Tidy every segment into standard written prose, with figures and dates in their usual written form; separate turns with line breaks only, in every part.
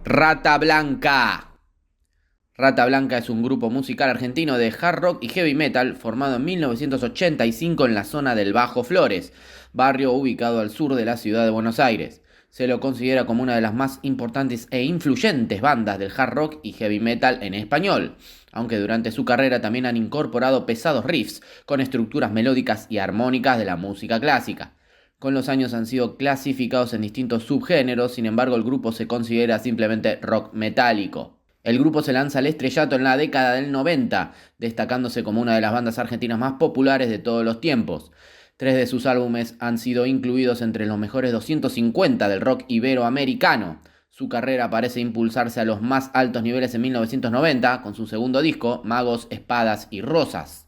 Rata Blanca. Rata Blanca es un grupo musical argentino de hard rock y heavy metal formado en 1985 en la zona del Bajo Flores, barrio ubicado al sur de la ciudad de Buenos Aires. Se lo considera como una de las más importantes e influyentes bandas del hard rock y heavy metal en español, aunque durante su carrera también han incorporado pesados riffs con estructuras melódicas y armónicas de la música clásica. Con los años han sido clasificados en distintos subgéneros, sin embargo el grupo se considera simplemente rock metálico. El grupo se lanza al estrellato en la década del 90, destacándose como una de las bandas argentinas más populares de todos los tiempos. 3 de sus álbumes han sido incluidos entre los mejores 250 del rock iberoamericano. Su carrera parece impulsarse a los más altos niveles en 1990, con su segundo disco, Magos, Espadas y Rosas,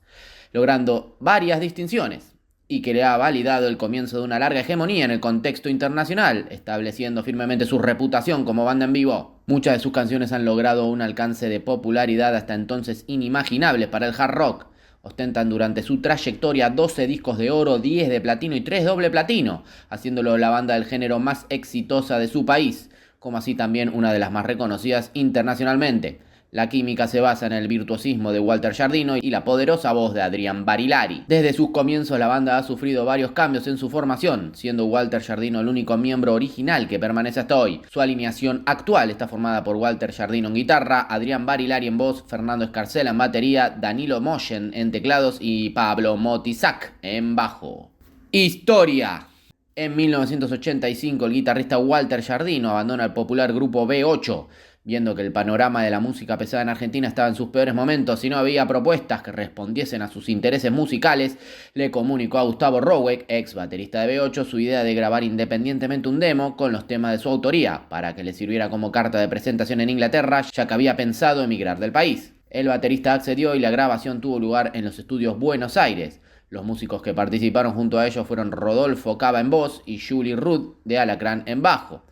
logrando varias distinciones, y que le ha validado el comienzo de una larga hegemonía en el contexto internacional, estableciendo firmemente su reputación como banda en vivo. Muchas de sus canciones han logrado un alcance de popularidad hasta entonces inimaginable para el hard rock. Ostentan durante su trayectoria 12 discos de oro, 10 de platino y 3 doble platino, haciéndolo la banda del género más exitosa de su país, como así también una de las más reconocidas internacionalmente. La química se basa en el virtuosismo de Walter Giardino y la poderosa voz de Adrián Barilari. Desde sus comienzos la banda ha sufrido varios cambios en su formación, siendo Walter Giardino el único miembro original que permanece hasta hoy. Su alineación actual está formada por Walter Giardino en guitarra, Adrián Barilari en voz, Fernando Escarcela en batería, Danilo Moschen en teclados y Pablo Motisac en bajo. Historia. En 1985 el guitarrista Walter Giardino abandona el popular grupo B8, viendo que el panorama de la música pesada en Argentina estaba en sus peores momentos y no había propuestas que respondiesen a sus intereses musicales. Le comunicó a Gustavo Roweck, ex baterista de B8, su idea de grabar independientemente un demo con los temas de su autoría, para que le sirviera como carta de presentación en Inglaterra, ya que había pensado emigrar del país. El baterista accedió y la grabación tuvo lugar en los estudios Buenos Aires. Los músicos que participaron junto a ellos fueron Rodolfo Cava en voz y Julie Rudd de Alacrán en bajo.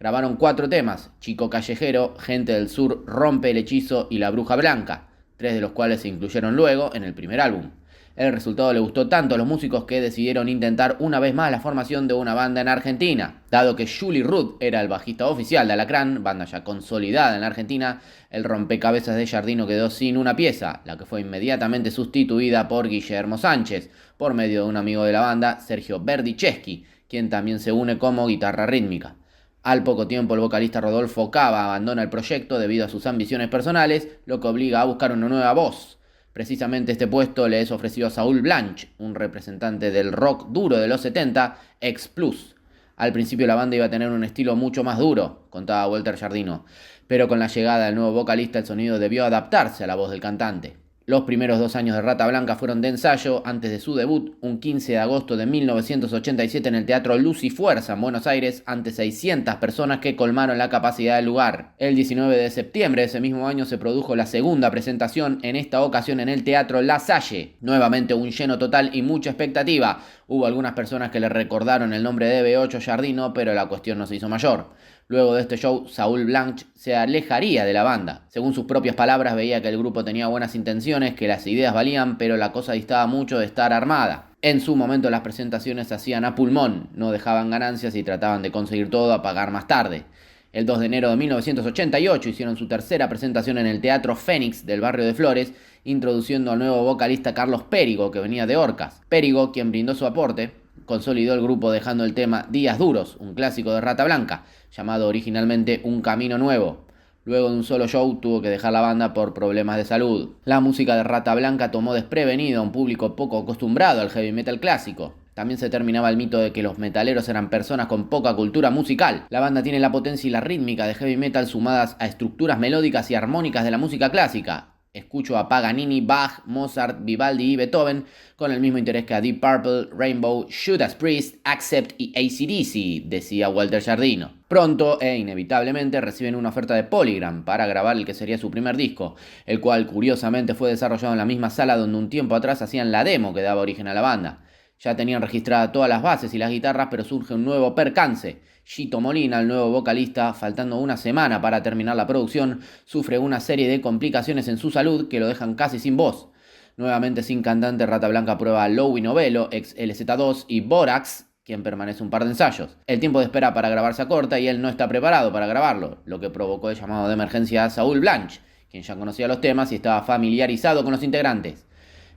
Grabaron 4 temas: Chico Callejero, Gente del Sur, Rompe el Hechizo y La Bruja Blanca, 3 de los cuales se incluyeron luego en el primer álbum. El resultado le gustó tanto a los músicos que decidieron intentar una vez más la formación de una banda en Argentina. Dado que Julie Rudd era el bajista oficial de Alacrán, banda ya consolidada en la Argentina, el rompecabezas de Giardino quedó sin una pieza, la que fue inmediatamente sustituida por Guillermo Sánchez, por medio de un amigo de la banda, Sergio Berdicheschi, quien también se une como guitarra rítmica. Al poco tiempo el vocalista Rodolfo Cava abandona el proyecto debido a sus ambiciones personales, lo que obliga a buscar una nueva voz. Precisamente este puesto le es ofrecido a Saúl Blanch, un representante del rock duro de los 70, ex Plus. Al principio la banda iba a tener un estilo mucho más duro, contaba Walter Giardino, pero con la llegada del nuevo vocalista el sonido debió adaptarse a la voz del cantante. Los primeros 2 años de Rata Blanca fueron de ensayo antes de su debut, un 15 de agosto de 1987 en el Teatro Luz y Fuerza en Buenos Aires, ante 600 personas que colmaron la capacidad del lugar. El 19 de septiembre de ese mismo año se produjo la segunda presentación, en esta ocasión en el Teatro La Salle. Nuevamente un lleno total y mucha expectativa. Hubo algunas personas que le recordaron el nombre de B8 Giardino, pero la cuestión no se hizo mayor. Luego de este show, Saúl Blanch se alejaría de la banda. Según sus propias palabras, veía que el grupo tenía buenas intenciones, que las ideas valían, pero la cosa distaba mucho de estar armada. En su momento las presentaciones se hacían a pulmón, no dejaban ganancias y trataban de conseguir todo a pagar más tarde. El 2 de enero de 1988 hicieron su tercera presentación en el Teatro Fénix del barrio de Flores, introduciendo al nuevo vocalista Carlos Périgo, que venía de Orcas. Périgo, quien brindó su aporte, consolidó el grupo dejando el tema Días Duros, un clásico de Rata Blanca, llamado originalmente Un Camino Nuevo. Luego de un solo show tuvo que dejar la banda por problemas de salud. La música de Rata Blanca tomó desprevenido a un público poco acostumbrado al heavy metal clásico. También se terminaba el mito de que los metaleros eran personas con poca cultura musical. La banda tiene la potencia y la rítmica de heavy metal sumadas a estructuras melódicas y armónicas de la música clásica. Escucho a Paganini, Bach, Mozart, Vivaldi y Beethoven con el mismo interés que a Deep Purple, Rainbow, Judas Priest, Accept y AC/DC, decía Walter Giardino. Pronto e inevitablemente reciben una oferta de Polygram para grabar el que sería su primer disco, el cual curiosamente fue desarrollado en la misma sala donde un tiempo atrás hacían la demo que daba origen a la banda. Ya tenían registradas todas las bases y las guitarras, pero surge un nuevo percance. Gito Molina, el nuevo vocalista, faltando una semana para terminar la producción, sufre una serie de complicaciones en su salud que lo dejan casi sin voz. Nuevamente sin cantante, Rata Blanca prueba a Louie Novello, ex LZ2, y Borax, quien permanece un par de ensayos. El tiempo de espera para grabar se acorta y él no está preparado para grabarlo, lo que provocó el llamado de emergencia a Saul Blanche, quien ya conocía los temas y estaba familiarizado con los integrantes.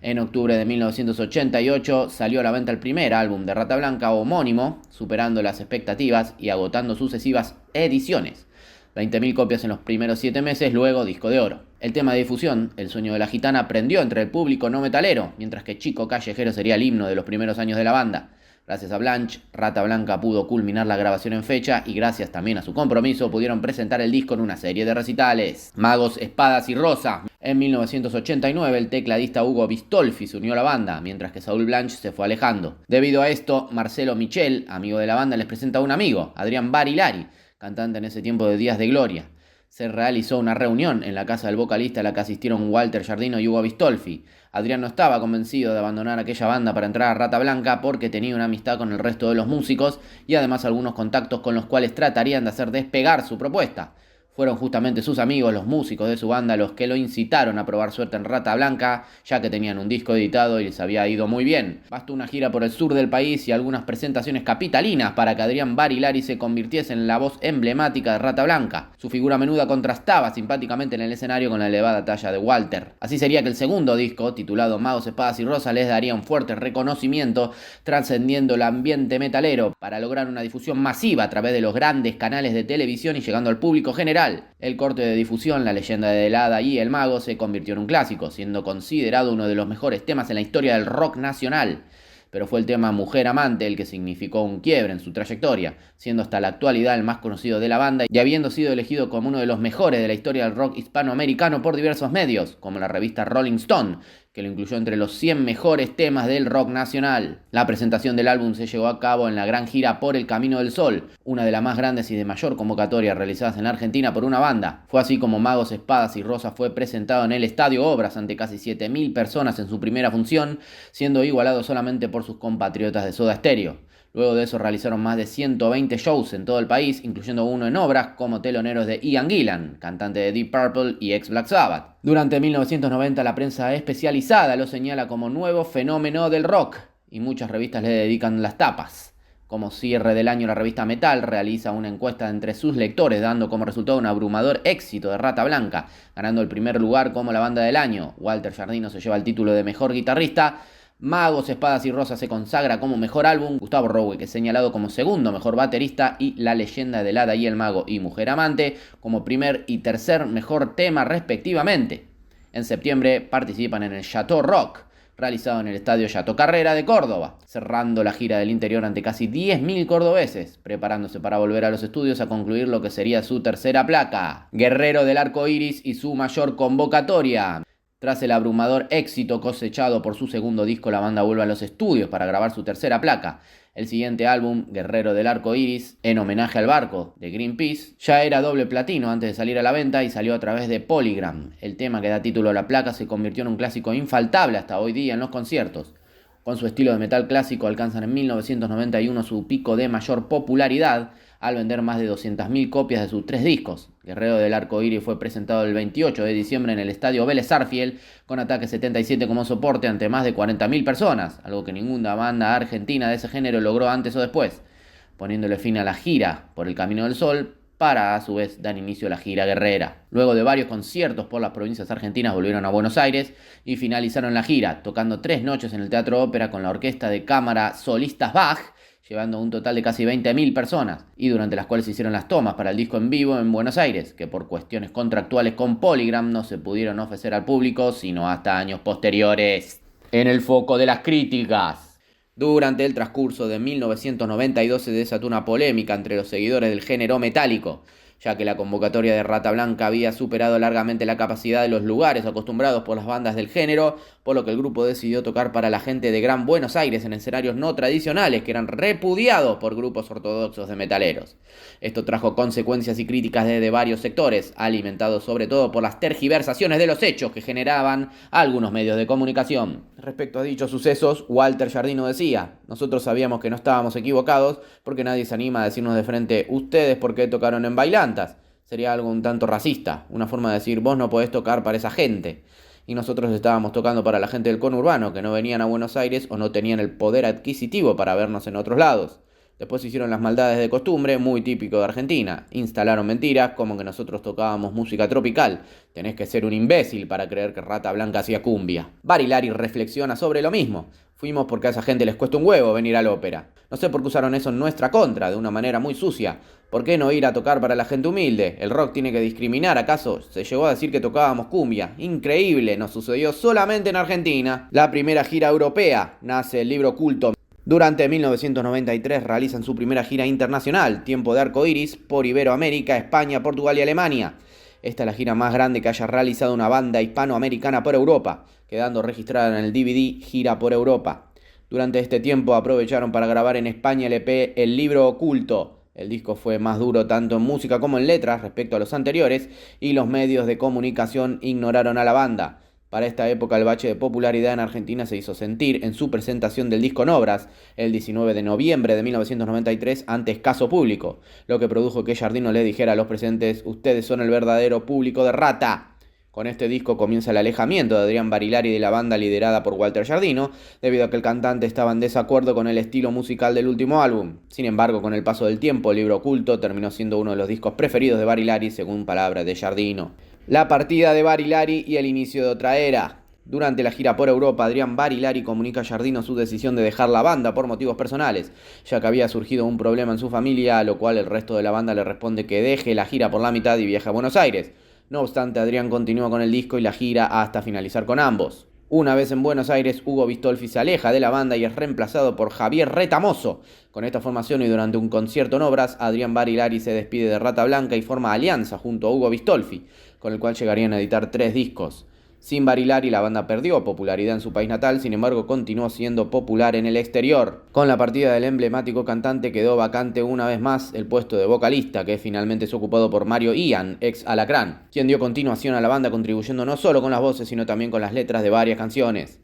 En octubre de 1988 salió a la venta el primer álbum de Rata Blanca homónimo, superando las expectativas y agotando sucesivas ediciones. 20.000 copias en los primeros 7 meses, luego disco de oro. El tema de difusión, El sueño de la gitana, prendió entre el público no metalero, mientras que Chico Callejero sería el himno de los primeros años de la banda. Gracias a Blanche, Rata Blanca pudo culminar la grabación en fecha y gracias también a su compromiso pudieron presentar el disco en una serie de recitales. Magos, Espadas y Rosa. En 1989 el tecladista Hugo Bistolfi se unió a la banda, mientras que Saul Blanche se fue alejando. Debido a esto, Marcelo Michel, amigo de la banda, les presenta a un amigo, Adrián Barilari, cantante en ese tiempo de Días de Gloria. Se realizó una reunión en la casa del vocalista a la que asistieron Walter Giardino y Hugo Bistolfi. Adrián no estaba convencido de abandonar aquella banda para entrar a Rata Blanca porque tenía una amistad con el resto de los músicos y además algunos contactos con los cuales tratarían de hacer despegar su propuesta. Fueron justamente sus amigos, los músicos de su banda, los que lo incitaron a probar suerte en Rata Blanca, ya que tenían un disco editado y les había ido muy bien. Bastó una gira por el sur del país y algunas presentaciones capitalinas para que Adrián Barilari se convirtiese en la voz emblemática de Rata Blanca. Su figura menuda contrastaba simpáticamente en el escenario con la elevada talla de Walter. Así sería que el segundo disco, titulado Magos, Espadas y Rosa, les daría un fuerte reconocimiento, trascendiendo el ambiente metalero para lograr una difusión masiva a través de los grandes canales de televisión y llegando al público general. El corte de difusión, La leyenda del hada y El mago, se convirtió en un clásico, siendo considerado uno de los mejores temas en la historia del rock nacional. Pero fue el tema Mujer Amante el que significó un quiebre en su trayectoria, siendo hasta la actualidad el más conocido de la banda y habiendo sido elegido como uno de los mejores de la historia del rock hispanoamericano por diversos medios, como la revista Rolling Stone, que lo incluyó entre los 100 mejores temas del rock nacional. La presentación del álbum se llevó a cabo en la gran gira Por el Camino del Sol, una de las más grandes y de mayor convocatoria realizadas en la Argentina por una banda. Fue así como Magos, Espadas y Rosa fue presentado en el Estadio Obras ante casi 7.000 personas en su primera función, siendo igualado solamente por sus compatriotas de Soda Stereo. Luego de eso realizaron más de 120 shows en todo el país, incluyendo uno en Obras como teloneros de Ian Gillan, cantante de Deep Purple y ex Black Sabbath. Durante 1990 la prensa especializada lo señala como nuevo fenómeno del rock y muchas revistas le dedican las tapas. Como cierre del año, la revista Metal realiza una encuesta entre sus lectores, dando como resultado un abrumador éxito de Rata Blanca, ganando el primer lugar como la banda del año. Walter Giardino se lleva el título de mejor guitarrista. Magos, Espadas y Rosas se consagra como mejor álbum, Gustavo Roweck es señalado como segundo mejor baterista y La leyenda del hada y el mago y Mujer Amante como primer y tercer mejor tema respectivamente. En septiembre participan en el Chateau Rock, realizado en el Estadio Chateau Carrera de Córdoba, cerrando la gira del interior ante casi 10.000 cordobeses, preparándose para volver a los estudios a concluir lo que sería su tercera placa, Guerrero del Arco Iris y su mayor convocatoria. Tras el abrumador éxito cosechado por su segundo disco, la banda vuelve a los estudios para grabar su tercera placa. El siguiente álbum, Guerrero del Arco Iris, en homenaje al barco de Greenpeace, ya era doble platino antes de salir a la venta y salió a través de Polygram. El tema que da título a la placa se convirtió en un clásico infaltable hasta hoy día en los conciertos. Con su estilo de metal clásico alcanzan en 1991 su pico de mayor popularidad al vender más de 200.000 copias de sus 3 discos. Guerrero del Arco Iris fue presentado el 28 de diciembre en el estadio Vélez Sarsfield con Ataque 77 como soporte ante más de 40.000 personas, algo que ninguna banda argentina de ese género logró antes o después, poniéndole fin a la gira Por el Camino del Sol para a su vez dar inicio a la gira guerrera. Luego de varios conciertos por las provincias argentinas volvieron a Buenos Aires y finalizaron la gira, tocando 3 noches en el Teatro Ópera con la orquesta de cámara Solistas Bach, llevando un total de casi 20.000 personas, y durante las cuales se hicieron las tomas para el disco en vivo en Buenos Aires, que por cuestiones contractuales con Polygram no se pudieron ofrecer al público sino hasta años posteriores. En el foco de las críticas. Durante el transcurso de 1992 se desató una polémica entre los seguidores del género metálico, ya que la convocatoria de Rata Blanca había superado largamente la capacidad de los lugares acostumbrados por las bandas del género, por lo que el grupo decidió tocar para la gente de Gran Buenos Aires en escenarios no tradicionales que eran repudiados por grupos ortodoxos de metaleros. Esto trajo consecuencias y críticas desde varios sectores, alimentados sobre todo por las tergiversaciones de los hechos que generaban algunos medios de comunicación. Respecto a dichos sucesos, Walter Giardino decía: nosotros sabíamos que no estábamos equivocados porque nadie se anima a decirnos de frente, ustedes por qué tocaron en bailantas. Sería algo un tanto racista, una forma de decir, vos no podés tocar para esa gente. y nosotros estábamos tocando para la gente del conurbano, que no venían a Buenos Aires o no tenían el poder adquisitivo para vernos en otros lados. Después hicieron las maldades de costumbre, muy típico de Argentina. Instalaron mentiras como que nosotros tocábamos música tropical. Tenés que ser un imbécil para creer que Rata Blanca hacía cumbia. Barilari reflexiona sobre lo mismo. Fuimos porque a esa gente les cuesta un huevo venir a la ópera. No sé por qué usaron eso en nuestra contra, de una manera muy sucia. ¿Por qué no ir a tocar para la gente humilde? ¿El rock tiene que discriminar acaso? Se llegó a decir que tocábamos cumbia. Increíble, nos sucedió solamente en Argentina. La primera gira europea. Nace el libro culto. Durante 1993 realizan su primera gira internacional, Tiempo de Arco Iris, por Iberoamérica, España, Portugal y Alemania. Esta es la gira más grande que haya realizado una banda hispanoamericana por Europa, quedando registrada en el DVD Gira por Europa. Durante este tiempo aprovecharon para grabar en España el EP El Libro Oculto. El disco fue más duro tanto en música como en letras respecto a los anteriores, y los medios de comunicación ignoraron a la banda. Para esta época el bache de popularidad en Argentina se hizo sentir en su presentación del disco en obras, el 19 de noviembre de 1993, ante escaso público, lo que produjo que Giardino le dijera a los presentes: ustedes son el verdadero público de Rata. Con este disco comienza el alejamiento de Adrián Barilari de la banda liderada por Walter Giardino, debido a que el cantante estaba en desacuerdo con el estilo musical del último álbum. Sin embargo, con el paso del tiempo, El Libro Oculto terminó siendo uno de los discos preferidos de Barilari, según palabras de Giardino. La partida de Barilari y el inicio de otra era. Durante la gira por Europa, Adrián Barilari comunica a Giardino su decisión de dejar la banda por motivos personales, ya que había surgido un problema en su familia, a lo cual el resto de la banda le responde que deje la gira por la mitad y viaje a Buenos Aires. No obstante, Adrián continúa con el disco y la gira hasta finalizar con ambos. Una vez en Buenos Aires, Hugo Bistolfi se aleja de la banda y es reemplazado por Javier Retamoso. Con esta formación y durante un concierto en obras, Adrián Barilari se despide de Rata Blanca y forma alianza junto a Hugo Bistolfi, con el cual llegarían a editar 3 discos. Sin Barilari, la banda perdió popularidad en su país natal, sin embargo continuó siendo popular en el exterior. Con la partida del emblemático cantante quedó vacante una vez más el puesto de vocalista, que finalmente es ocupado por Mario Ian, ex Alacrán, quien dio continuación a la banda contribuyendo no solo con las voces, sino también con las letras de varias canciones.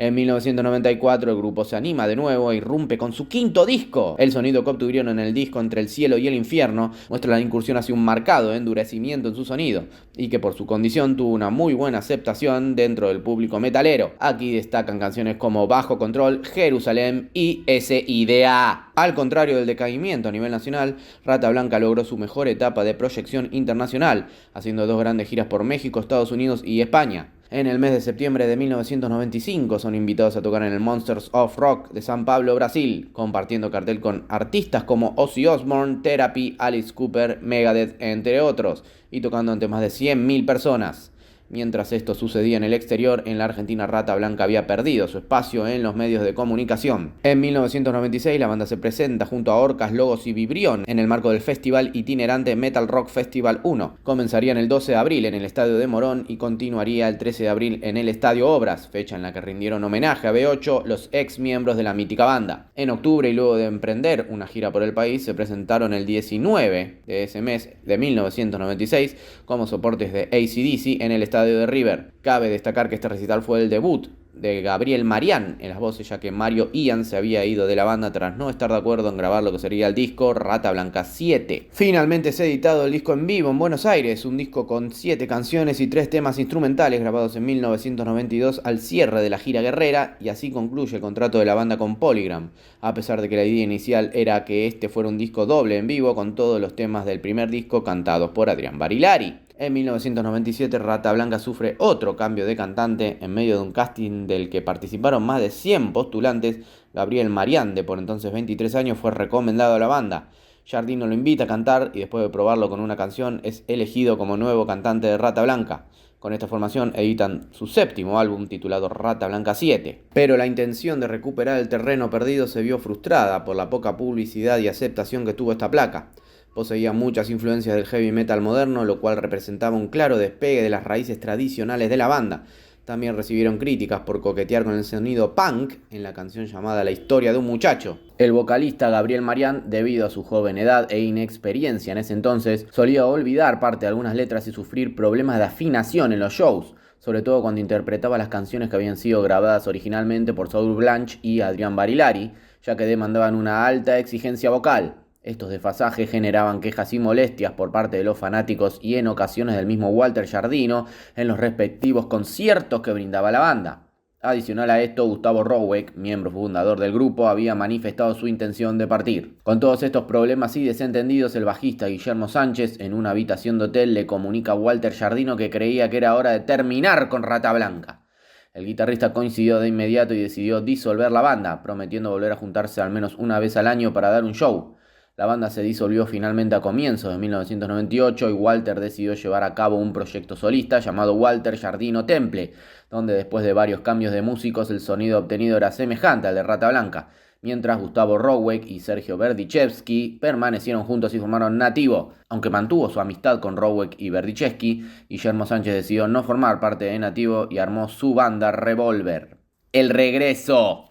En 1994 el grupo se anima de nuevo e irrumpe con su 5º disco. El sonido que obtuvieron en el disco Entre el cielo y el infierno muestra la incursión hacia un marcado endurecimiento en su sonido, y que por su condición tuvo una muy buena aceptación dentro del público metalero. Aquí destacan canciones como Bajo Control, Jerusalén y SIDA. Al contrario del decaimiento a nivel nacional, Rata Blanca logró su mejor etapa de proyección internacional, haciendo 2 grandes giras por México, Estados Unidos y España. En el mes de septiembre de 1995 son invitados a tocar en el Monsters of Rock de San Pablo, Brasil, compartiendo cartel con artistas como Ozzy Osbourne, Therapy, Alice Cooper, Megadeth, entre otros, y tocando ante más de 100.000 personas. Mientras esto sucedía en el exterior, en la Argentina Rata Blanca había perdido su espacio en los medios de comunicación. En 1996 la banda se presenta junto a Orcas, Logos y Vibrión en el marco del festival itinerante Metal Rock Festival 1. Comenzaría el 12 de abril en el Estadio de Morón y continuaría el 13 de abril en el Estadio Obras, fecha en la que rindieron homenaje a B8 los ex miembros de la mítica banda. En octubre, y luego de emprender una gira por el país, se presentaron el 19 de ese mes de 1996 como soportes de AC/DC en el Estadio de River. Cabe destacar que este recital fue el debut de Gabriel Marián en las voces, ya que Mario Ian se había ido de la banda tras no estar de acuerdo en grabar lo que sería el disco Rata Blanca 7. Finalmente se ha editado el disco en vivo en Buenos Aires, un disco con 7 canciones y 3 temas instrumentales grabados en 1992 al cierre de la gira guerrera, y así concluye el contrato de la banda con Polygram, a pesar de que la idea inicial era que este fuera un disco doble en vivo con todos los temas del primer disco cantados por Adrián Barilari. En 1997 Rata Blanca sufre otro cambio de cantante en medio de un casting del que participaron más de 100 postulantes. Gabriel Marián, de por entonces 23 años, fue recomendado a la banda. Giardino lo invita a cantar y después de probarlo con una canción es elegido como nuevo cantante de Rata Blanca. Con esta formación editan su 7º álbum titulado Rata Blanca 7. Pero la intención de recuperar el terreno perdido se vio frustrada por la poca publicidad y aceptación que tuvo esta placa. Poseía muchas influencias del heavy metal moderno, lo cual representaba un claro despegue de las raíces tradicionales de la banda. También recibieron críticas por coquetear con el sonido punk en la canción llamada La historia de un muchacho. El vocalista Gabriel Marián, debido a su joven edad e inexperiencia en ese entonces, solía olvidar parte de algunas letras y sufrir problemas de afinación en los shows, sobre todo cuando interpretaba las canciones que habían sido grabadas originalmente por Saul Blanche y Adrián Barilari, ya que demandaban una alta exigencia vocal. Estos desfasajes generaban quejas y molestias por parte de los fanáticos y en ocasiones del mismo Walter Giardino en los respectivos conciertos que brindaba la banda. Adicional a esto, Gustavo Roweck, miembro fundador del grupo, había manifestado su intención de partir. Con todos estos problemas y desentendidos, el bajista Guillermo Sánchez, en una habitación de hotel, le comunica a Walter Giardino que creía que era hora de terminar con Rata Blanca. El guitarrista coincidió de inmediato y decidió disolver la banda, prometiendo volver a juntarse al menos una vez al año para dar un show. La banda se disolvió finalmente a comienzos de 1998 y Walter decidió llevar a cabo un proyecto solista llamado Walter Giardino Temple, donde después de varios cambios de músicos el sonido obtenido era semejante al de Rata Blanca, mientras Gustavo Roweck y Sergio Berdichevsky permanecieron juntos y formaron Nativo. Aunque mantuvo su amistad con Roweck y Berdichevsky, Guillermo Sánchez decidió no formar parte de Nativo y armó su banda Revolver. El regreso.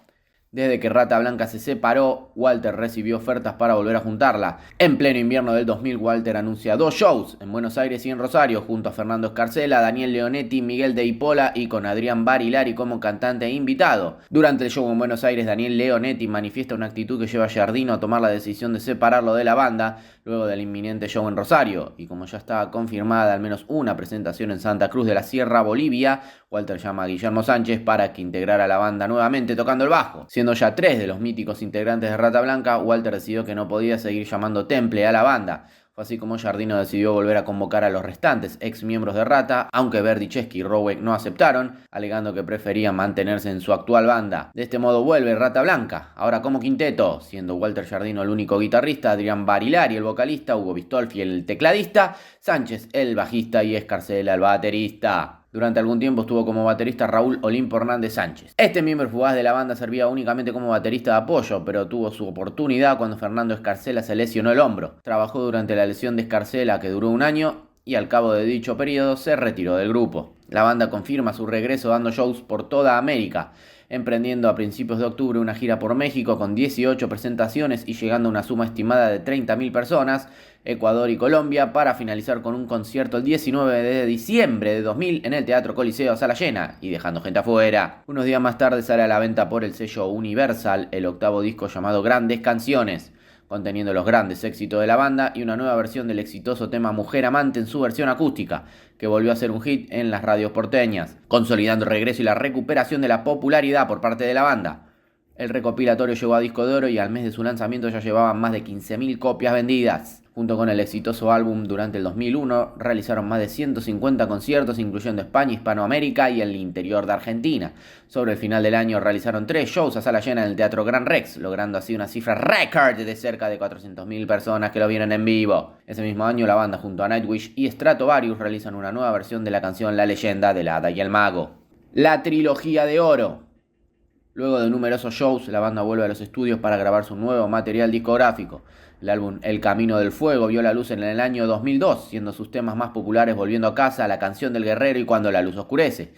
Desde que Rata Blanca se separó, Walter recibió ofertas para volver a juntarla. En pleno invierno del 2000, Walter anuncia 2 shows, en Buenos Aires y en Rosario, junto a Fernando Escarcela, Daniel Leonetti, Miguel de Ipola y con Adrián Barilari como cantante e invitado. Durante el show en Buenos Aires, Daniel Leonetti manifiesta una actitud que lleva a Giardino a tomar la decisión de separarlo de la banda, luego del inminente show en Rosario. Y como ya estaba confirmada al menos una presentación en Santa Cruz de la Sierra, Bolivia, Walter llama a Guillermo Sánchez para que integrara la banda nuevamente tocando el bajo. Siendo ya 3 de los míticos integrantes de Rata Blanca, Walter decidió que no podía seguir llamando Temple a la banda. Fue así como Giardino decidió volver a convocar a los restantes ex miembros de Rata, aunque Berdichevsky y Roweck no aceptaron, alegando que preferían mantenerse en su actual banda. De este modo vuelve Rata Blanca, ahora como quinteto, siendo Walter Giardino el único guitarrista, Adrián Barilari el vocalista, Hugo Bistolfi el tecladista, Sánchez el bajista y Escarcela el baterista. Durante algún tiempo estuvo como baterista Raúl Olimpo Hernández Sánchez. Este miembro fugaz de la banda servía únicamente como baterista de apoyo, pero tuvo su oportunidad cuando Fernando Escarcela se lesionó el hombro. Trabajó durante la lesión de Escarcela, que duró un año, y al cabo de dicho periodo se retiró del grupo. La banda confirma su regreso dando shows por toda América, emprendiendo a principios de octubre una gira por México con 18 presentaciones y llegando a una suma estimada de 30.000 personas, Ecuador y Colombia, para finalizar con un concierto el 19 de diciembre de 2000 en el Teatro Coliseo a sala llena y dejando gente afuera. Unos días más tarde sale a la venta por el sello Universal el octavo disco llamado Grandes Canciones, conteniendo los grandes éxitos de la banda y una nueva versión del exitoso tema Mujer Amante en su versión acústica, que volvió a ser un hit en las radios porteñas, consolidando el regreso y la recuperación de la popularidad por parte de la banda. El recopilatorio llegó a disco de oro y al mes de su lanzamiento ya llevaban más de 15.000 copias vendidas. Junto con el exitoso álbum, durante el 2001 realizaron más de 150 conciertos, incluyendo España, Hispanoamérica y el interior de Argentina. Sobre el final del año realizaron 3 shows a sala llena en el Teatro Gran Rex, logrando así una cifra récord de cerca de 400.000 personas que lo vieron en vivo. Ese mismo año la banda junto a Nightwish y Stratovarius realizan una nueva versión de la canción La leyenda del hada y el mago. La trilogía de oro. Luego de numerosos shows, la banda vuelve a los estudios para grabar su nuevo material discográfico. El álbum El Camino del Fuego vio la luz en el año 2002, siendo sus temas más populares Volviendo a Casa, La Canción del Guerrero y Cuando la Luz Oscurece.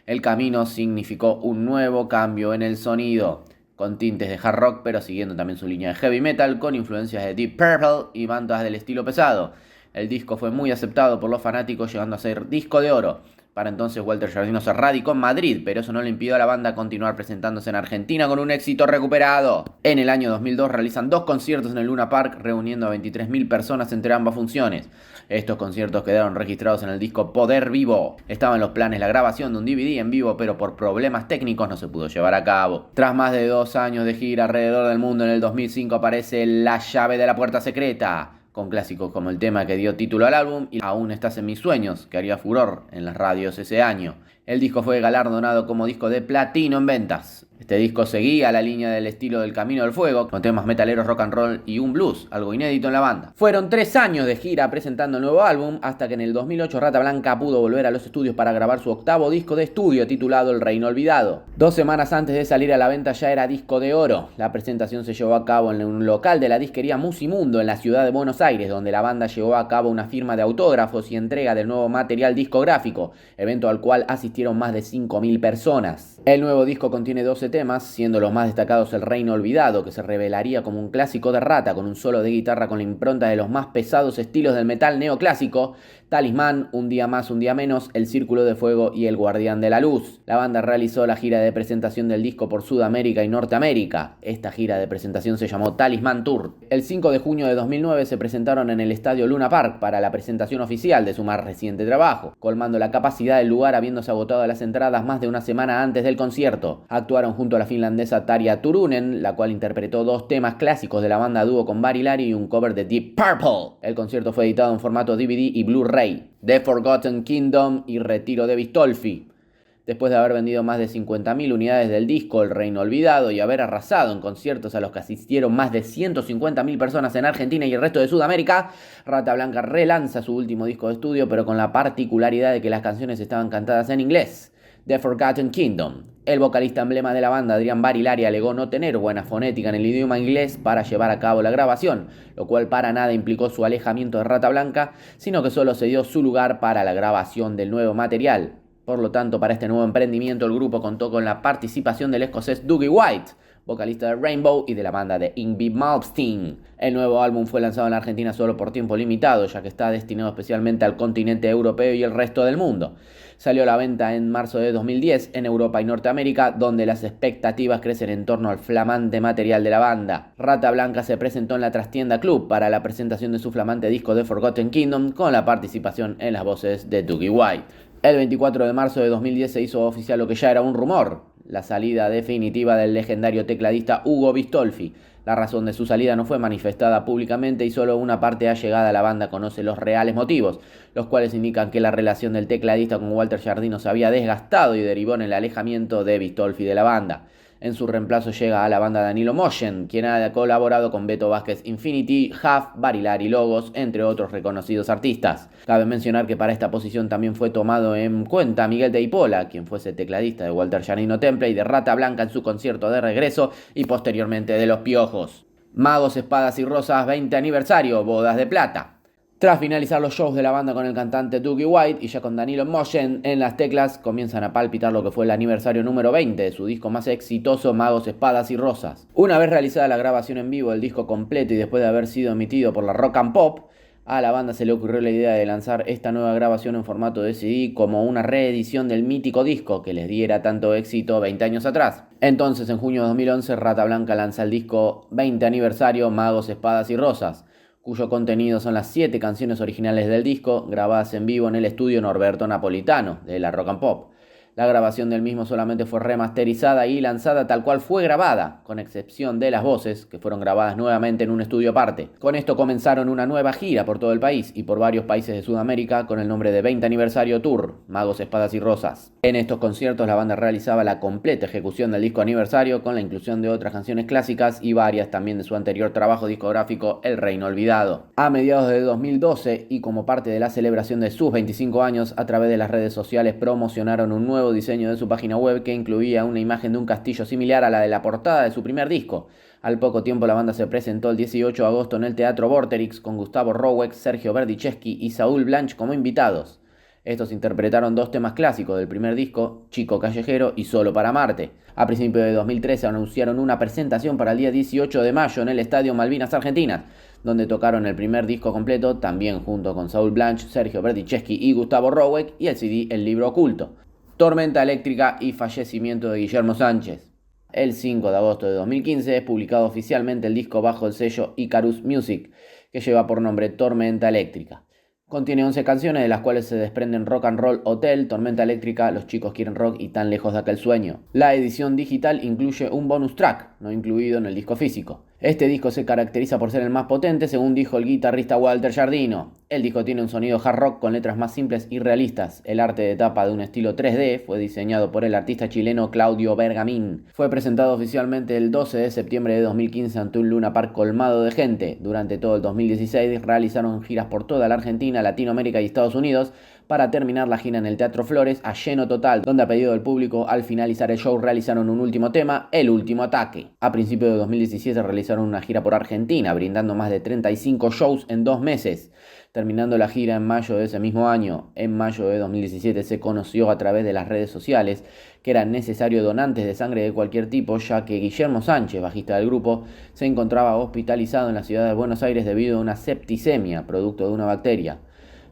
El Camino significó un nuevo cambio en el sonido, con tintes de hard rock, pero siguiendo también su línea de heavy metal, con influencias de Deep Purple y bandas del estilo pesado. El disco fue muy aceptado por los fanáticos, llegando a ser disco de oro. Para entonces Walter Giardino se radicó en Madrid, pero eso no le impidió a la banda continuar presentándose en Argentina con un éxito recuperado. En el año 2002 realizan 2 conciertos en el Luna Park, reuniendo a 23.000 personas entre ambas funciones. Estos conciertos quedaron registrados en el disco Poder Vivo. Estaba en los planes la grabación de un DVD en vivo, pero por problemas técnicos no se pudo llevar a cabo. Tras más de 2 años de gira alrededor del mundo, en el 2005 aparece La Llave de la Puerta Secreta, con clásicos como el tema que dio título al álbum y Aún estás en mis sueños, que haría furor en las radios ese año. El disco fue galardonado como disco de platino en ventas. Este disco seguía la línea del estilo del Camino del Fuego, con temas metaleros, rock and roll y un blues, algo inédito en la banda. Fueron 3 años de gira presentando el nuevo álbum, hasta que en el 2008 Rata Blanca pudo volver a los estudios para grabar su octavo disco de estudio titulado El Reino Olvidado. 2 semanas antes de salir a la venta ya era disco de oro. La presentación se llevó a cabo en un local de la disquería Musimundo en la ciudad de Buenos Aires, donde la banda llevó a cabo una firma de autógrafos y entrega del nuevo material discográfico, evento al cual asistieron asistieron más de 5.000 personas. El nuevo disco contiene 12 temas, siendo los más destacados El Reino Olvidado, que se revelaría como un clásico de Rata, con un solo de guitarra con la impronta de los más pesados estilos del metal neoclásico, Talismán, Un día más, un día menos, El Círculo de Fuego y El Guardián de la Luz. La banda realizó la gira de presentación del disco por Sudamérica y Norteamérica. Esta gira de presentación se llamó Talismán Tour. El 5 de junio de 2009 se presentaron en el estadio Luna Park para la presentación oficial de su más reciente trabajo, colmando la capacidad del lugar habiéndose agotado las entradas más de una semana antes del concierto. Actuaron junto a la finlandesa Tarja Turunen, la cual interpretó 2 temas clásicos de la banda a dúo con Barilari y un cover de Deep Purple. El concierto fue editado en formato DVD y Blu-ray. The Forgotten Kingdom y Retiro de Bistolfi. Después de haber vendido más de 50.000 unidades del disco El Reino Olvidado y haber arrasado en conciertos a los que asistieron más de 150.000 personas en Argentina y el resto de Sudamérica, Rata Blanca relanza su último disco de estudio, pero con la particularidad de que las canciones estaban cantadas en inglés. The Forgotten Kingdom. El vocalista emblema de la banda, Adrián Barilari, alegó no tener buena fonética en el idioma inglés para llevar a cabo la grabación, lo cual para nada implicó su alejamiento de Rata Blanca, sino que solo se dio su lugar para la grabación del nuevo material. Por lo tanto, para este nuevo emprendimiento, el grupo contó con la participación del escocés Dougie White, vocalista de Rainbow y de la banda de Yngwie Malmsteen. El nuevo álbum fue lanzado en la Argentina solo por tiempo limitado, ya que está destinado especialmente al continente europeo y el resto del mundo. Salió a la venta en marzo de 2010 en Europa y Norteamérica, donde las expectativas crecen en torno al flamante material de la banda. Rata Blanca se presentó en la Trastienda Club para la presentación de su flamante disco The Forgotten Kingdom, con la participación en las voces de Dougie White. El 24 de marzo de 2010 se hizo oficial lo que ya era un rumor: la salida definitiva del legendario tecladista Hugo Bistolfi. La razón de su salida no fue manifestada públicamente y solo una parte allegada a la banda conoce los reales motivos, los cuales indican que la relación del tecladista con Walter Giardino se había desgastado y derivó en el alejamiento de Bistolfi de la banda. En su reemplazo llega a la banda Danilo Moschen, quien ha colaborado con Beto Vázquez Infinity, Huff, Barilari Logos, entre otros reconocidos artistas. Cabe mencionar que para esta posición también fue tomado en cuenta Miguel de Ipola, quien fuese tecladista de Walter Giardino Temple y de Rata Blanca en su concierto de regreso y posteriormente de Los Piojos. Magos, Espadas y Rosas 20 aniversario, bodas de plata. Tras finalizar los shows de la banda con el cantante Dougie White y ya con Danilo Moschen en las teclas, comienzan a palpitar lo que fue el aniversario número 20 de su disco más exitoso, Magos, Espadas y Rosas. Una vez realizada la grabación en vivo del disco completo y después de haber sido emitido por la Rock and Pop, a la banda se le ocurrió la idea de lanzar esta nueva grabación en formato de CD como una reedición del mítico disco que les diera tanto éxito 20 años atrás. Entonces, en junio de 2011, Rata Blanca lanza el disco 20 aniversario, Magos, Espadas y Rosas, cuyo contenido son las 7 canciones originales del disco, grabadas en vivo en el estudio Norberto Napolitano, de la Rock and Pop. La grabación del mismo solamente fue remasterizada y lanzada tal cual fue grabada, con excepción de las voces, que fueron grabadas nuevamente en un estudio aparte. Con esto comenzaron una nueva gira por todo el país y por varios países de Sudamérica con el nombre de 20 Aniversario Tour, Magos, Espadas y Rosas. En estos conciertos la banda realizaba la completa ejecución del disco aniversario con la inclusión de otras canciones clásicas y varias también de su anterior trabajo discográfico El Reino Olvidado. A mediados de 2012 y como parte de la celebración de sus 25 años, a través de las redes sociales promocionaron un nuevo diseño de su página web que incluía una imagen de un castillo similar a la de la portada de su primer disco. Al poco tiempo la banda se presentó el 18 de agosto en el Teatro Vorterix con Gustavo Roweck, Sergio Berdichevsky y Saúl Blanch como invitados. Estos interpretaron 2 temas clásicos del primer disco, Chico Callejero y Solo para Marte. A principios de 2013 anunciaron una presentación para el día 18 de mayo en el Estadio Malvinas Argentinas, donde tocaron el primer disco completo, también junto con Saúl Blanch, Sergio Berdichevsky y Gustavo Roweck, y el CD El Libro Oculto. Tormenta eléctrica y fallecimiento de Guillermo Sánchez. El 5 de agosto de 2015 es publicado oficialmente el disco bajo el sello Icarus Music, que lleva por nombre Tormenta eléctrica. Contiene 11 canciones, de las cuales se desprenden Rock and Roll Hotel, Tormenta eléctrica, Los chicos quieren rock y Tan lejos de aquel sueño. La edición digital incluye un bonus track, no incluido en el disco físico. Este disco se caracteriza por ser el más potente, según dijo el guitarrista Walter Giardino. El disco tiene un sonido hard rock con letras más simples y realistas. El arte de tapa de un estilo 3D fue diseñado por el artista chileno Claudio Bergamín. Fue presentado oficialmente el 12 de septiembre de 2015 ante un Luna Park colmado de gente. Durante todo el 2016 realizaron giras por toda la Argentina, Latinoamérica y Estados Unidos para terminar la gira en el Teatro Flores a lleno total, donde a pedido del público al finalizar el show realizaron un último tema, El Último Ataque. A principios de 2017 realizaron una gira por Argentina, brindando más de 35 shows en 2 meses. Terminando la gira en mayo de ese mismo año, en mayo de 2017 se conoció a través de las redes sociales que era necesario donantes de sangre de cualquier tipo, ya que Guillermo Sánchez, bajista del grupo, se encontraba hospitalizado en la ciudad de Buenos Aires debido a una septicemia, producto de una bacteria.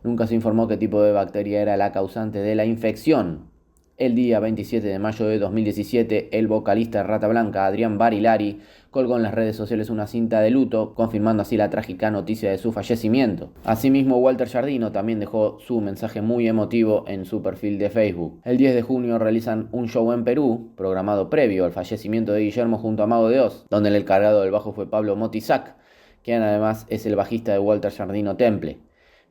Nunca se informó qué tipo de bacteria era la causante de la infección. El día 27 de mayo de 2017, el vocalista de Rata Blanca, Adrián Barilari, colgó en las redes sociales una cinta de luto, confirmando así la trágica noticia de su fallecimiento. Asimismo, Walter Giardino también dejó su mensaje muy emotivo en su perfil de Facebook. El 10 de junio realizan un show en Perú, programado previo al fallecimiento de Guillermo junto a Mago de Oz, donde el encargado del bajo fue Pablo Motisac, quien además es el bajista de Walter Giardino Temple.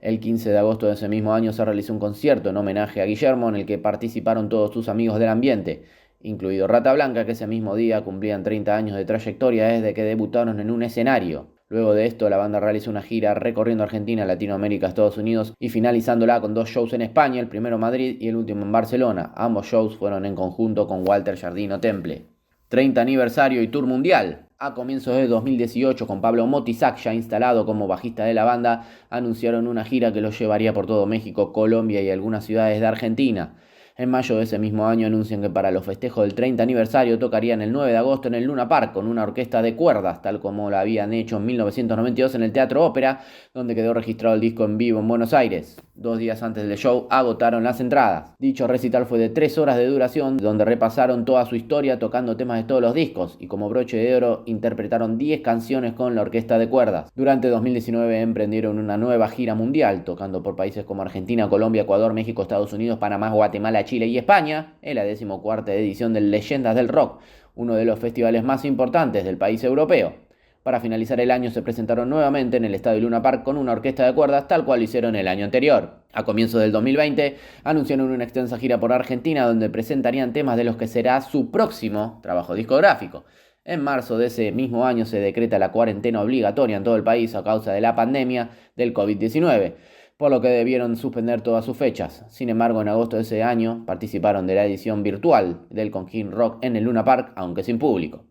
El 15 de agosto de ese mismo año se realizó un concierto en homenaje a Guillermo en el que participaron todos sus amigos del ambiente, incluido Rata Blanca, que ese mismo día cumplían 30 años de trayectoria desde que debutaron en un escenario. Luego de esto, la banda realizó una gira recorriendo Argentina, Latinoamérica, Estados Unidos y finalizándola con 2 shows en España, el primero en Madrid y el último en Barcelona. Ambos shows fueron en conjunto con Walter Giardino Temple. 30 aniversario y tour mundial. A comienzos de 2018, con Pablo Motisac ya instalado como bajista de la banda, anunciaron una gira que los llevaría por todo México, Colombia y algunas ciudades de Argentina. En mayo de ese mismo año anuncian que para los festejos del 30 aniversario tocarían el 9 de agosto en el Luna Park con una orquesta de cuerdas, tal como lo habían hecho en 1992 en el Teatro Ópera, donde quedó registrado el disco en vivo en Buenos Aires. 2 días antes del show agotaron las entradas. Dicho recital fue de 3 horas de duración, donde repasaron toda su historia tocando temas de todos los discos, y como broche de oro interpretaron 10 canciones con la orquesta de cuerdas. Durante 2019 emprendieron una nueva gira mundial, tocando por países como Argentina, Colombia, Ecuador, México, Estados Unidos, Panamá, Guatemala, Chile y España, en la 14ª edición de Leyendas del Rock, uno de los festivales más importantes del país europeo. Para finalizar el año se presentaron nuevamente en el Estadio Luna Park con una orquesta de cuerdas, tal cual lo hicieron el año anterior. A comienzos del 2020 anunciaron una extensa gira por Argentina donde presentarían temas de los que será su próximo trabajo discográfico. En marzo de ese mismo año se decreta la cuarentena obligatoria en todo el país a causa de la pandemia del COVID-19, por lo que debieron suspender todas sus fechas. Sin embargo, en agosto de ese año participaron de la edición virtual del Cosquín Rock en el Luna Park, aunque sin público.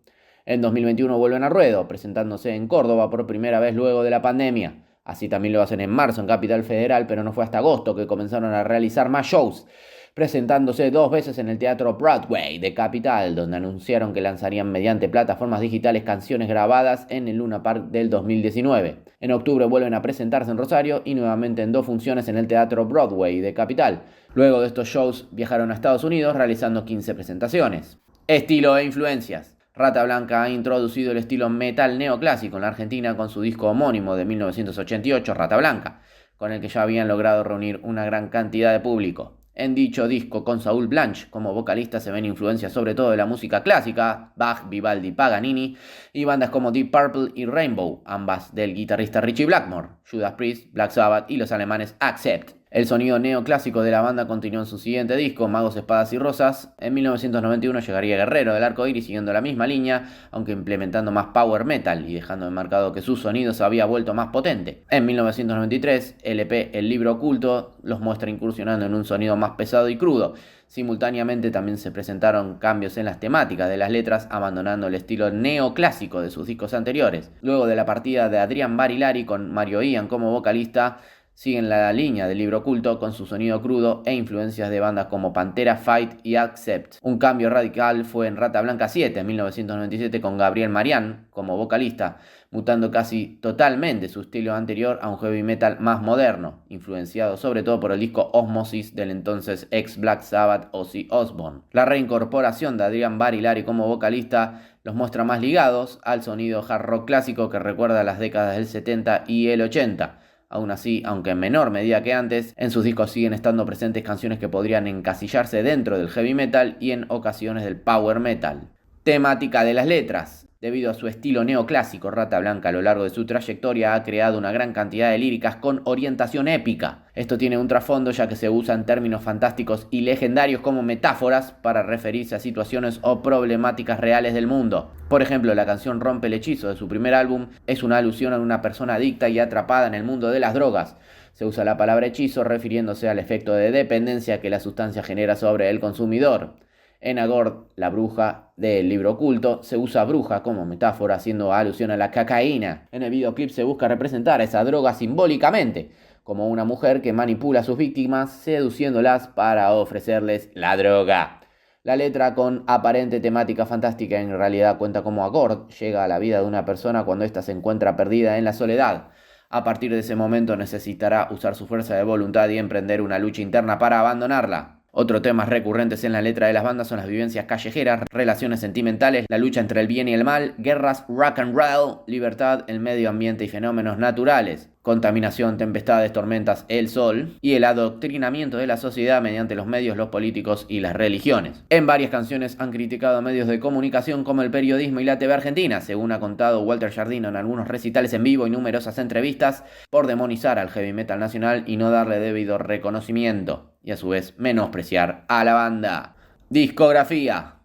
En 2021 vuelven a ruedo, presentándose en Córdoba por primera vez luego de la pandemia. Así también lo hacen en marzo en Capital Federal, pero no fue hasta agosto que comenzaron a realizar más shows, presentándose 2 veces en el Teatro Broadway de Capital, donde anunciaron que lanzarían mediante plataformas digitales canciones grabadas en el Luna Park del 2019. En octubre vuelven a presentarse en Rosario y nuevamente en 2 funciones en el Teatro Broadway de Capital. Luego de estos shows viajaron a Estados Unidos realizando 15 presentaciones. Estilo e influencias. Rata Blanca ha introducido el estilo metal neoclásico en la Argentina con su disco homónimo de 1988, Rata Blanca, con el que ya habían logrado reunir una gran cantidad de público. En dicho disco, con Saúl Blanch como vocalista, se ven influencias sobre todo de la música clásica, Bach, Vivaldi, Paganini, y bandas como Deep Purple y Rainbow, ambas del guitarrista Ritchie Blackmore, Judas Priest, Black Sabbath y los alemanes Accept. El sonido neoclásico de la banda continuó en su siguiente disco, Magos, Espadas y Rosas. En 1991 llegaría Guerrero del Arco Iris siguiendo la misma línea, aunque implementando más power metal y dejando enmarcado que su sonido se había vuelto más potente. En 1993, el EP El Libro Oculto los muestra incursionando en un sonido más pesado y crudo. Simultáneamente también se presentaron cambios en las temáticas de las letras, abandonando el estilo neoclásico de sus discos anteriores. Luego de la partida de Adrián Barilari con Mario Ian como vocalista, siguen la línea del Libro Oculto con su sonido crudo e influencias de bandas como Pantera, Fight y Accept. Un cambio radical fue en Rata Blanca 7 en 1997 con Gabriel Marián como vocalista, mutando casi totalmente su estilo anterior a un heavy metal más moderno, influenciado sobre todo por el disco Osmosis del entonces ex Black Sabbath Ozzy Osbourne. La reincorporación de Adrián Barilari como vocalista los muestra más ligados al sonido hard rock clásico que recuerda las décadas del 70 y el 80. Aún así, aunque en menor medida que antes, en sus discos siguen estando presentes canciones que podrían encasillarse dentro del heavy metal y en ocasiones del power metal. Temática de las letras. Debido a su estilo neoclásico, Rata Blanca a lo largo de su trayectoria ha creado una gran cantidad de líricas con orientación épica. Esto tiene un trasfondo ya que se usan términos fantásticos y legendarios como metáforas para referirse a situaciones o problemáticas reales del mundo. Por ejemplo, la canción Rompe el Hechizo de su primer álbum es una alusión a una persona adicta y atrapada en el mundo de las drogas. Se usa la palabra hechizo refiriéndose al efecto de dependencia que la sustancia genera sobre el consumidor. En Agord, la bruja del libro oculto, se usa bruja como metáfora haciendo alusión a la cocaína. En el videoclip se busca representar a esa droga simbólicamente, como una mujer que manipula a sus víctimas seduciéndolas para ofrecerles la droga. La letra, con aparente temática fantástica, en realidad cuenta cómo Agord llega a la vida de una persona cuando ésta se encuentra perdida en la soledad. A partir de ese momento necesitará usar su fuerza de voluntad y emprender una lucha interna para abandonarla. Otros temas recurrentes en la letra de las bandas son las vivencias callejeras, relaciones sentimentales, la lucha entre el bien y el mal, guerras, rock and roll, libertad, el medio ambiente y fenómenos naturales, contaminación, tempestades, tormentas, el sol y el adoctrinamiento de la sociedad mediante los medios, los políticos y las religiones. En varias canciones han criticado a medios de comunicación como el periodismo y la TV argentina, según ha contado Walter Jardino en algunos recitales en vivo y numerosas entrevistas, por demonizar al heavy metal nacional y no darle debido reconocimiento, y a su vez menospreciar a la banda. Discografía: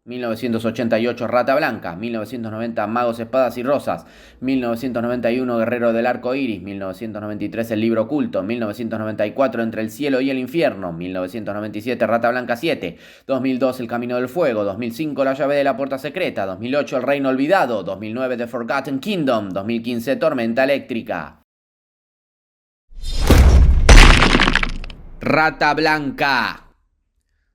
1988 Rata Blanca, 1990 Magos, Espadas y Rosas, 1991 Guerrero del Arco Iris, 1993 El Libro Oculto, 1994 Entre el Cielo y el Infierno, 1997 Rata Blanca 7, 2002 El Camino del Fuego, 2005 La Llave de la Puerta Secreta, 2008 El Reino Olvidado, 2009 The Forgotten Kingdom, 2015 Tormenta Eléctrica. Rata Blanca.